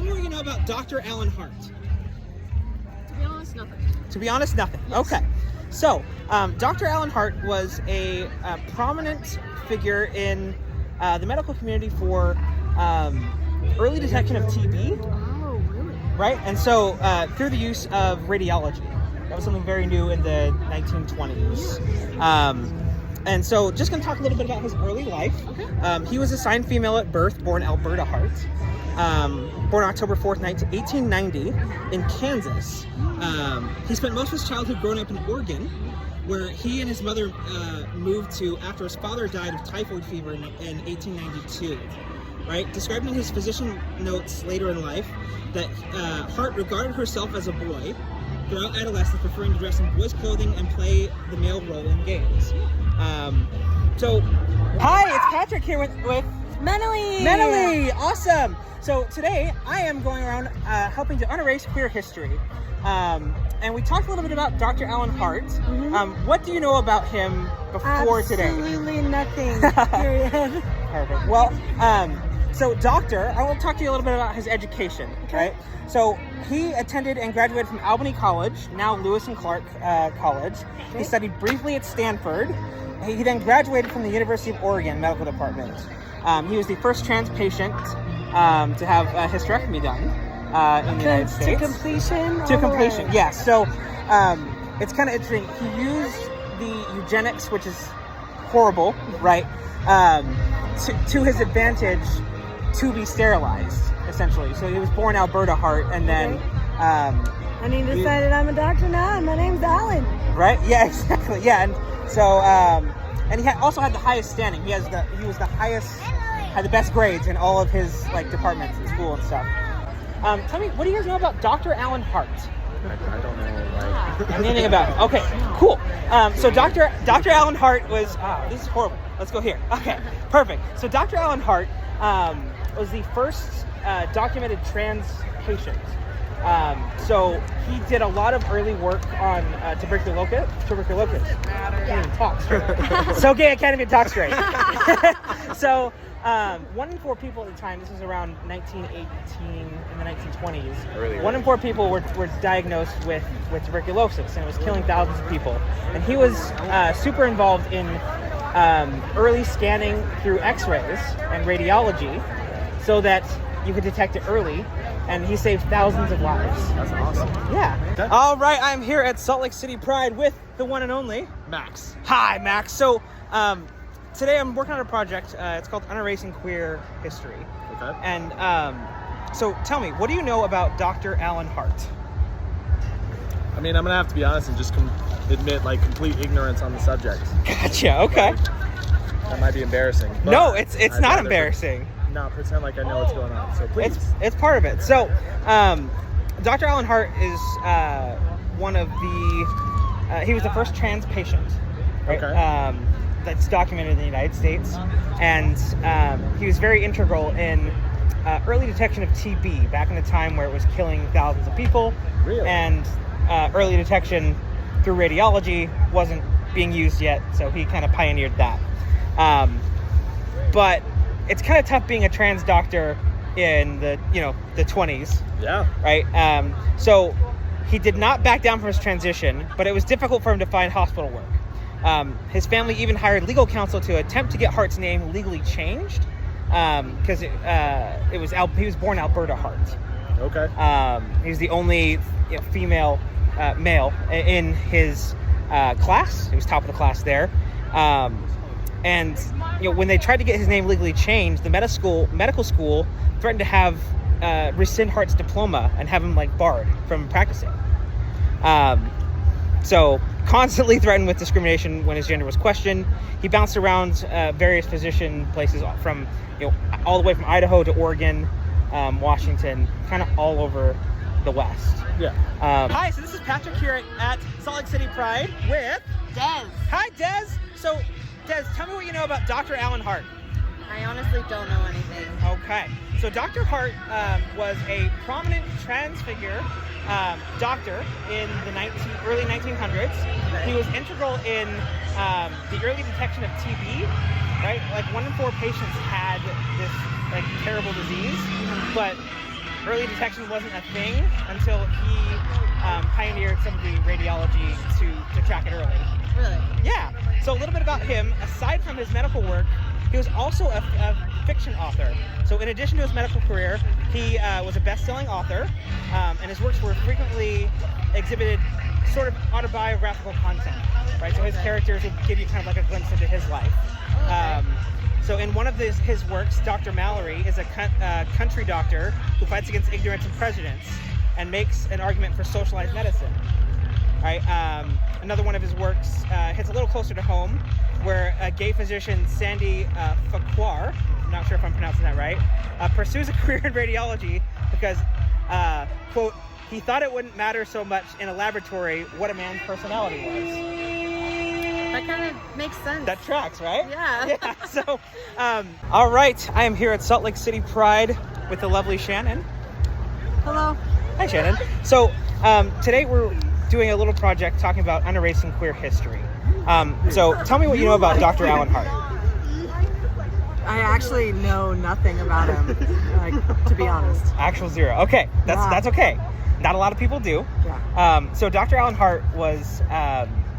tell me what you know about Dr. Alan Hart. To be honest, nothing. To be honest, nothing. Yes. Okay. So, Dr. Alan Hart was a prominent figure in the medical community for early detection of TB. Oh, really? Right? And so, through the use of radiology. That was something very new in the 1920s. And so, just going to talk a little bit about his early life. Okay. He was assigned female at birth, born Alberta Hart. Born October 4th, 1890 in Kansas. He spent most of his childhood growing up in Oregon, where he and his mother moved to after his father died of typhoid fever in 1892. Right? Described in his physician notes later in life that Hart regarded herself as a boy throughout adolescence, preferring to dress in boys' clothing and play the male role in games. Hi, it's Patrick here with Mentally! Awesome! So today I am going around helping to unerase queer history. And we talked a little bit about Dr. Alan Hart. Mm-hmm. What do you know about him before today? Absolutely nothing, period. Perfect. Well, so Doctor, I will talk to you a little bit about his education, right? So he attended and graduated from Albany College, now Lewis and Clark College. Okay. He studied briefly at Stanford. He then graduated from the University of Oregon Medical Department. He was the first trans patient to have a hysterectomy done in the United States. To completion? To completion, yes. So it's kind of interesting. He used the eugenics, which is horrible, right, to his advantage to be sterilized, essentially. So he was born Alberta Hart, and then... and he decided I'm a doctor now, and my name's Alan. Right? Yeah, exactly. Yeah, and so... and he also had the highest standing. He was the highest... had the best grades in all of his departments in school and stuff. Tell me, what do you guys know about Dr. Alan Hart? I don't know. Anything about him? Okay, cool. So Dr. Alan Hart was... this is horrible. Let's go here. Okay, perfect. So Dr. Alan Hart was the first documented trans patient. So he did a lot of early work on tuberculosis. I can't even talk straight. So gay I can't even talk straight. So 1 in 4 people at the time, this was around 1918 in the 1920s, Earlier. 1 in 4 people were diagnosed with tuberculosis, and it was killing thousands of people. And he was super involved in early scanning through x-rays and radiology so that you could detect it early, and he saved thousands of lives. That's awesome. Yeah. Okay. All right, I'm here at Salt Lake City Pride with the one and only Max. Hi, Max. So today I'm working on a project. It's called Unerasing Queer History. Okay. And so tell me, what do you know about Dr. Alan Hart? I mean, I'm gonna have to be honest and just admit complete ignorance on the subject. Gotcha. Okay. That might be embarrassing. But No, it's I'd not rather embarrassing. Not pretend like I know what's going on. So please. It's part of it. So, Dr. Alan Hart is one of the. He was the first trans patient, right? Okay. That's documented in the United States, and he was very integral in early detection of TB back in the time where it was killing thousands of people. Really? And early detection through radiology wasn't being used yet, so he kind of pioneered that. But it's kind of tough being a trans doctor in the 20s. Yeah. Right? So he did not back down from his transition, but it was difficult for him to find hospital work. His family even hired legal counsel to attempt to get Hart's name legally changed, because he was born Alberta Hart. Okay. He was the only female male in his class. He was top of the class there. And when they tried to get his name legally changed, the medical school threatened to have rescind Hart's diploma and have him barred from practicing. So constantly threatened with discrimination when his gender was questioned. He bounced around various physician places from all the way from Idaho to Oregon, Washington, kind of all over the West. Yeah. Hi, so this is Patrick here at Salt Lake City Pride with Des. Hi, Des. So, Des, tell me what you know about Dr. Alan Hart. I honestly don't know anything. Okay. So Dr. Hart was a prominent trans figure doctor in the early 1900s. He was integral in the early detection of TB, right? 1 in 4 patients had this terrible disease, but early detection wasn't a thing until he pioneered some of the radiology to track it early. Really? Yeah. So a little bit about him. Aside from his medical work, he was also a fiction author. So in addition to his medical career, he was a best-selling author, and his works were frequently exhibited sort of autobiographical content, right? So his characters would give you kind of like a glimpse into his life. So in one of his works, Dr. Mallory is a country doctor who fights against ignorance and prejudice and makes an argument for socialized medicine. Right? Another one of his works hits a little closer to home, where a gay physician, Sandy Farquhar, I'm not sure if I'm pronouncing that right, pursues a career in radiology because, quote, he thought it wouldn't matter so much in a laboratory what a man's personality was. That kind of makes sense. That tracks, right? Yeah. Yeah. So, all right, I am here at Salt Lake City Pride with the lovely Shannon. Hello. Hi, Shannon. So today we're doing a little project talking about Unerasing Queer History. So tell me what you know about Dr. Alan Hart. I actually know nothing about him, to be honest. Actual zero. Okay, that's okay. Not a lot of people do. Yeah. So Dr. Alan Hart was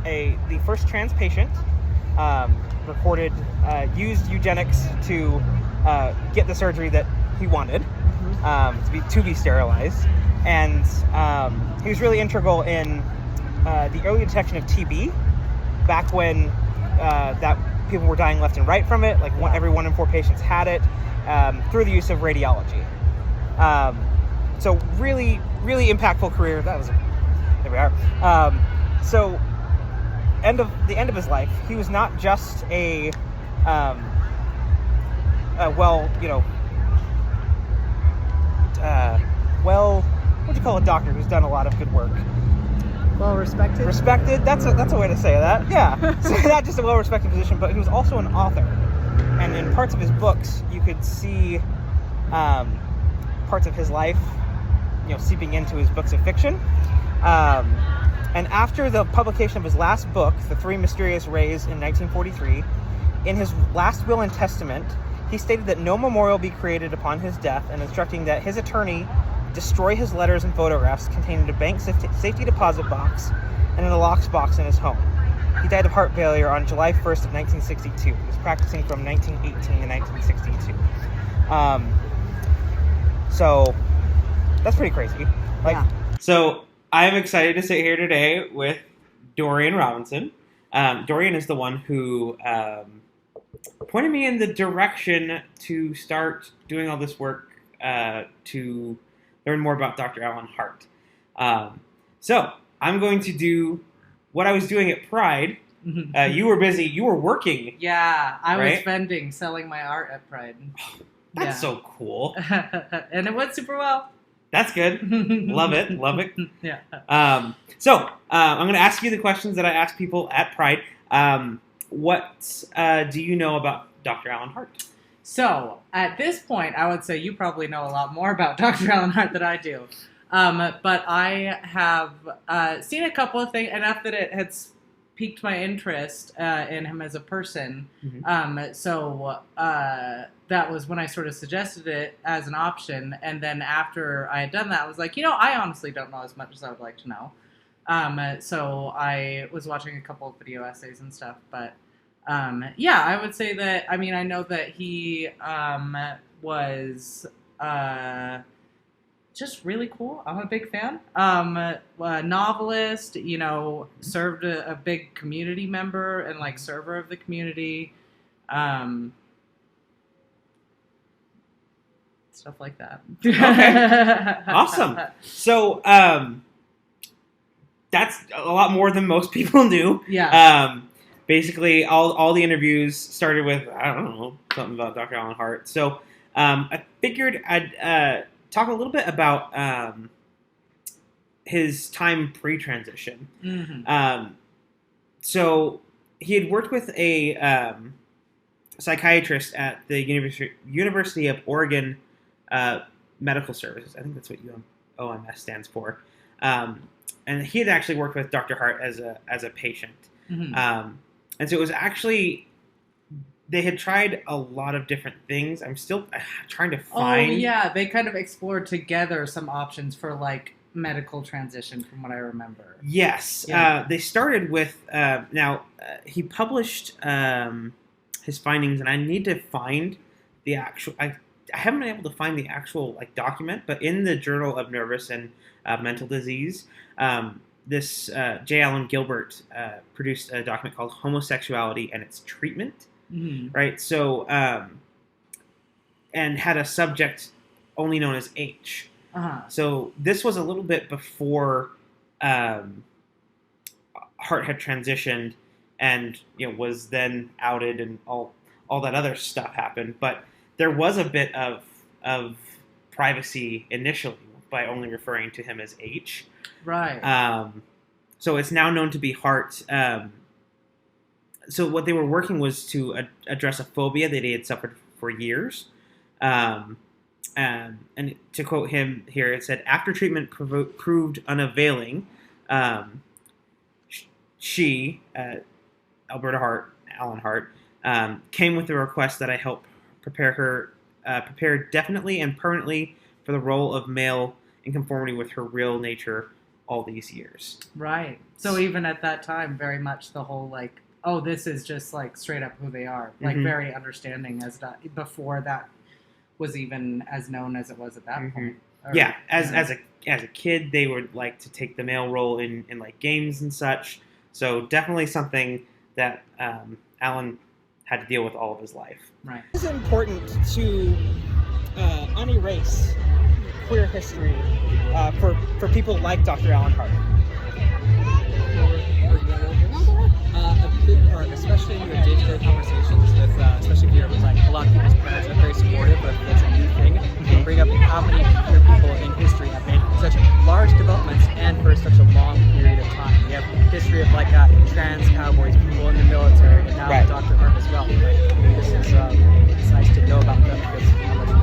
the first trans patient recorded, used eugenics to get the surgery that he wanted, to be sterilized. And he was really integral in the early detection of TB back when that people were dying left and right from it. Like every 1 in 4 patients had it through the use of radiology. So really, really impactful career. There we are. So the end of his life, he was not just a what do you call a doctor who's done a lot of good work? Well respected. Respected. That's a way to say that. Yeah. So not just a well-respected physician, but he was also an author. And in parts of his books, you could see parts of his life, seeping into his books of fiction. And after the publication of his last book, The Three Mysterious Rays, in 1943, in his last will and testament, he stated that no memorial be created upon his death, and instructing that his attorney destroy his letters and photographs contained in a bank safety deposit box and in a locked box in his home. He died of heart failure on July 1st of 1962. He was practicing from 1918 to 1962. So that's pretty crazy. So I'm excited to sit here today with Dorian Robinson. Dorian is the one who pointed me in the direction to start doing all this work to learn more about Dr. Alan Hart. So I'm going to do what I was doing at Pride. You were busy. You were working. Yeah, I right? was vending, selling my art at Pride. That's so cool. And it went super well. That's good. Love it. Love it. Yeah. So I'm going to ask you the questions that I ask people at Pride. What do you know about Dr. Alan Hart? So, at this point, I would say you probably know a lot more about Dr. Alan Hart than I do. But I have seen a couple of things, enough that it has piqued my interest in him as a person. So that was when I sort of suggested it as an option. And then after I had done that, I was like, I honestly don't know as much as I would like to know. So I was watching a couple of video essays and stuff, but I would say that, I know that he was just really cool. I'm a big fan. A novelist, served a big community member and server of the community. Stuff like that. Okay. Awesome. So that's a lot more than most people do. Yeah. Basically, all the interviews started with, I don't know, something about Dr. Alan Hart. So I figured I'd talk a little bit about his time pre-transition. So he had worked with a psychiatrist at the University of Oregon Medical Services. I think that's what OMS stands for. And he had actually worked with Dr. Hart as a patient. And so it was actually they had tried a lot of different things. I'm still trying to find. Oh yeah, they kind of explored together some options for like medical transition, from what I remember. Yes, Yeah. they started with he published his findings, and I need to find the actual. I haven't been able to find the actual like document, but in the Journal of Nervous and Mental Disease, this J. Allen Gilbert produced a document called Homosexuality and Its Treatment. Mm-hmm. Right, so and had a subject only known as H. Uh-huh. So this was a little bit before Hart had transitioned and was then outed and all that other stuff happened. But there was a bit of privacy initially by only referring to him as H. Right. So it's now known to be Hart. So what they were working was to address a phobia that he had suffered for years. And to quote him here, it said, after treatment proved unavailing, she, Allen Hart, came with the request that I help prepare definitely and permanently for the role of male in conformity with her real nature all these years. Right. So even at that time, very much the whole like, oh, this is just like straight up who they are. Like very understanding as that before that was even as known as it was at that point. Or, yeah, as a kid, they would like to take the male role in like games and such. So definitely something that Alan had to deal with all of his life. Right. It's important to unerase queer history for people like Dr. Alan Hart. A big part, especially in your day-to-day conversations with, especially here with like a lot of people's parents are very supportive, but it's a new thing. You bring up how many queer people in history have made such large developments and for such a long period of time. We have history of like trans cowboys, people in the military, and now Dr. Hart as well. Like, this is it's nice to know about them because how much.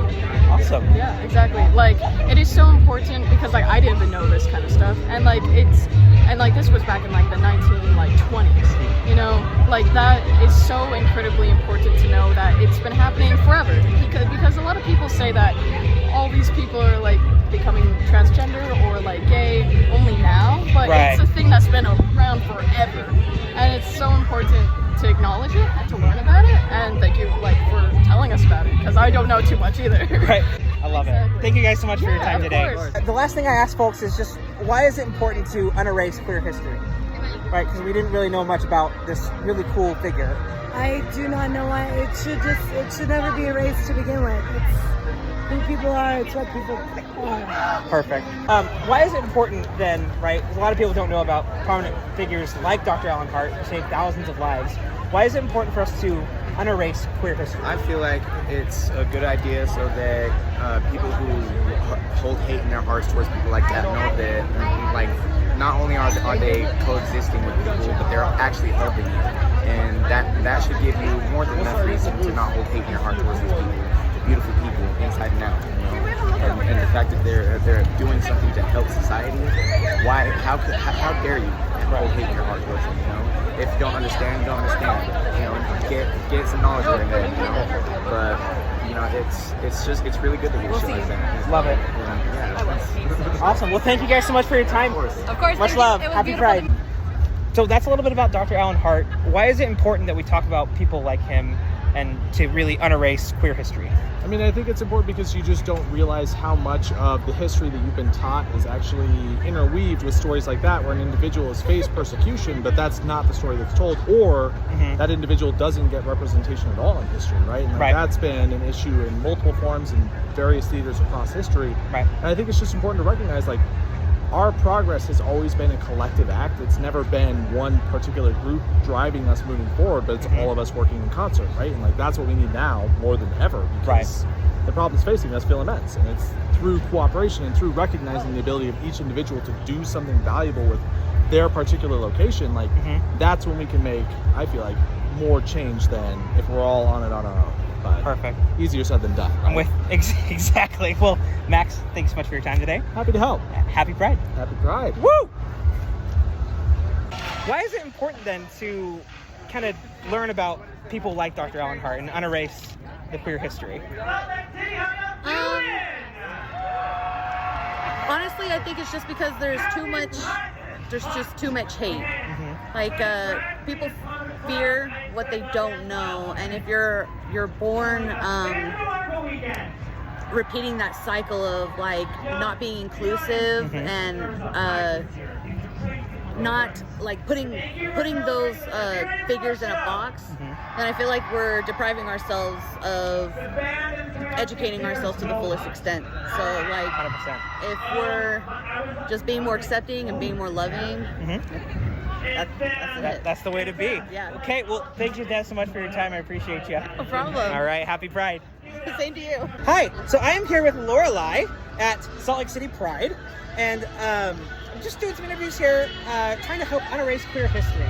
Awesome. Yeah, exactly. Like it is so important because like I didn't even know this kind of stuff, and like this was back in like the 1920s. Like that is so incredibly important to know that it's been happening forever. Because a lot of people say that all these people are like becoming transgender or like gay only now, but it's a thing that's been around forever, and it's so important to acknowledge it and to learn about it. And thank you for telling us about it because I don't know too much either. Right. I love it. Thank you guys so much for your time of today. course. The last thing I ask folks is just, why is it important to unerase queer history? Right, because we didn't really know much about this really cool figure. I do not know why. It should never be erased to begin with. It's who people are, it's what people are. Perfect. Why is it important then, right? Because a lot of people don't know about prominent figures like Dr. Alan Hart who saved thousands of lives. Why is it important for us to unerase queer history? I feel like it's a good idea so that people who hold hate in their hearts towards people like that know that, like, not only are they coexisting with people, but they're actually helping you, and that should give you more than enough reason to not hold hate in your heart towards these people, beautiful people inside and out. And the fact that they're doing something to help society, how dare you hold hate in your heart towards them? If you don't understand, you don't understand. Get some knowledge in there. But it's really good that you shit like that. Love it. Awesome. Well, thank you guys so much for your time. Of course. Much love. Happy Pride. So that's a little bit about Dr. Alan Hart. Why is it important that we talk about people like him and to really unerase queer history? I mean, I think it's important because you just don't realize how much of the history that you've been taught is actually interweaved with stories like that, where an individual has faced persecution, but that's not the story that's told, or that individual doesn't get representation at all in history, right? And that's been an issue in multiple forms in various theaters across history. Right. And I think it's just important to recognize, like, our progress has always been a collective act. It's never been one particular group driving us moving forward, but it's all of us working in concert, right? And like that's what we need now more than ever, because the problems facing us feel immense. And it's through cooperation and through recognizing the ability of each individual to do something valuable with their particular location, like that's when we can make, I feel like, more change than if we're all on it on our own. But perfect. Easier said than done, right? Exactly. Well, Max, thanks so much for your time today. Happy to help. Happy Pride. Happy Pride. Woo! Why is it important then to kind of learn about people like Dr. Alan Hart and unerase the queer history? Honestly, I think it's just because there's just too much hate. Like people fear what they don't know, and if you're born repeating that cycle of like not being inclusive and not like putting those figures in a box, then I feel like we're depriving ourselves of educating ourselves to the fullest extent. So like 100%. if we're just being more accepting and being more loving, That's the way to be. Yeah. Okay, well, thank you, Dad, so much for your time. I appreciate you. No problem. All right, happy Pride. Same to you. Hi, so I am here with Lorelei at Salt Lake City Pride, and I'm just doing some interviews here, trying to help unerase queer history.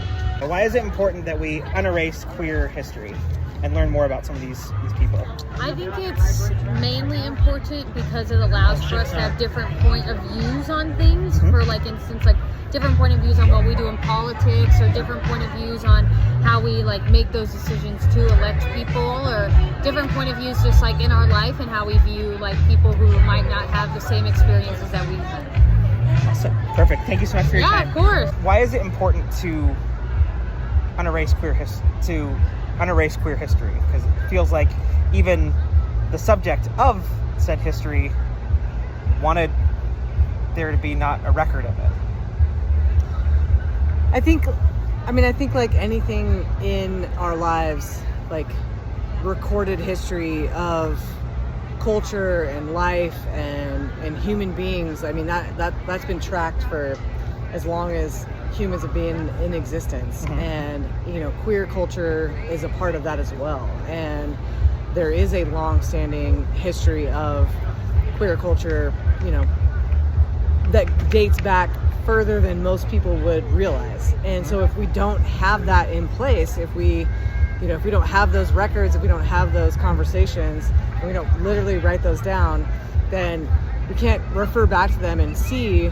Why is it important that we unerase queer history and learn more about some of these people? I think it's mainly important because it allows for us to have different point of views on things. For like instance, like different point of views on what we do in politics, or different point of views on how we like make those decisions to elect people, or different point of views just like in our life and how we view like people who might not have the same experiences that we've had. Awesome. Perfect. Thank you so much for your time. Yeah, of course. Why is it important to unerase queer history? Because it feels like even the subject of said history wanted there to be not a record of it. I think like anything in our lives, like recorded history of culture and life and human beings, I mean that's been tracked for as long as humans have been in existence. And queer culture is a part of that as well, and there is a long-standing history of queer culture that dates back further than most people would realize. And so if we don't have that in place, if we don't have those records, if we don't have those conversations, and we don't literally write those down, then we can't refer back to them and see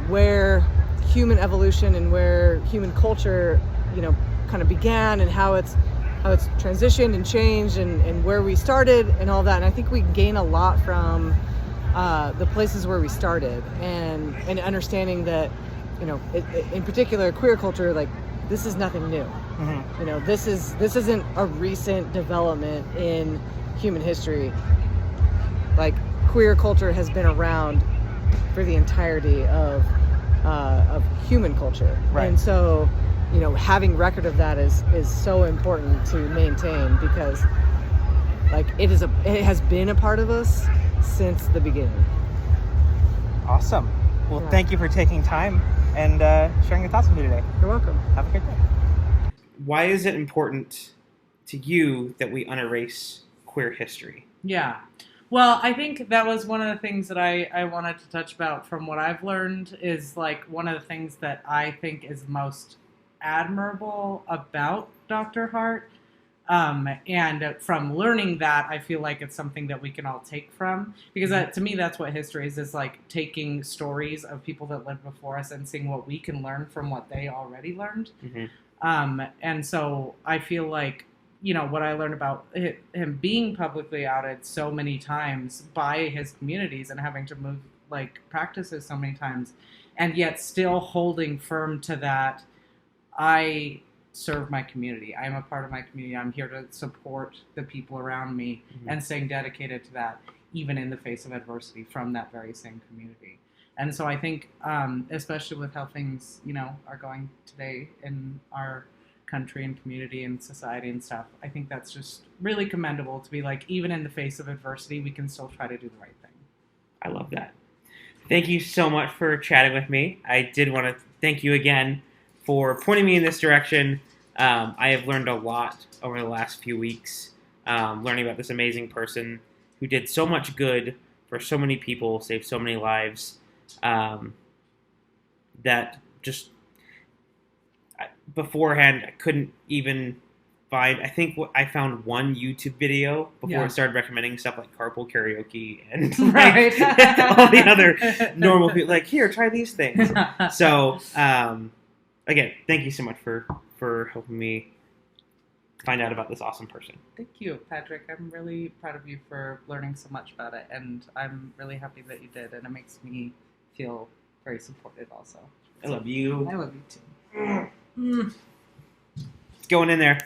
where human evolution and where human culture kind of began, and how it's transitioned and changed, and where we started and all that. And I think we gain a lot from the places where we started, and understanding that in particular queer culture, like this is nothing new. This isn't a recent development in human history. Like queer culture has been around for the entirety of human culture. Right. And so having record of that is so important to maintain, because like it has been a part of us since the beginning. Awesome. Well, Thank you for taking time and sharing your thoughts with me today. You're welcome. Have a good day. Why is it important to you that we unerase queer history? Yeah. Well, I think that was one of the things that I wanted to touch about from what I've learned, is like one of the things that I think is most admirable about Dr. Hart. And from learning that, I feel like it's something that we can all take from, because to me, that's what history is like taking stories of people that lived before us and seeing what we can learn from what they already learned. And so I feel like, what I learned about him being publicly outed so many times by his communities and having to move like practices so many times, and yet still holding firm to that, I serve my community. I'm a part of my community. I'm here to support the people around me, and staying dedicated to that, even in the face of adversity from that very same community. And so I think, especially with how things, are going today in our country and community and society and stuff, I think that's just really commendable to be like, even in the face of adversity, we can still try to do the right thing. I love that. Thank you so much for chatting with me. I did want to thank you again for pointing me in this direction. I have learned a lot over the last few weeks, learning about this amazing person who did so much good for so many people, saved so many lives, that just beforehand I couldn't even find. I think I found one YouTube video before it started recommending stuff like carpool karaoke and like, all the other normal people. Like, here, try these things. So, again, thank you so much for helping me find out about this awesome person. Thank you, Patrick. I'm really proud of you for learning so much about it, and I'm really happy that you did, and it makes me feel very supported also. I love you. I love you too. It's going in there.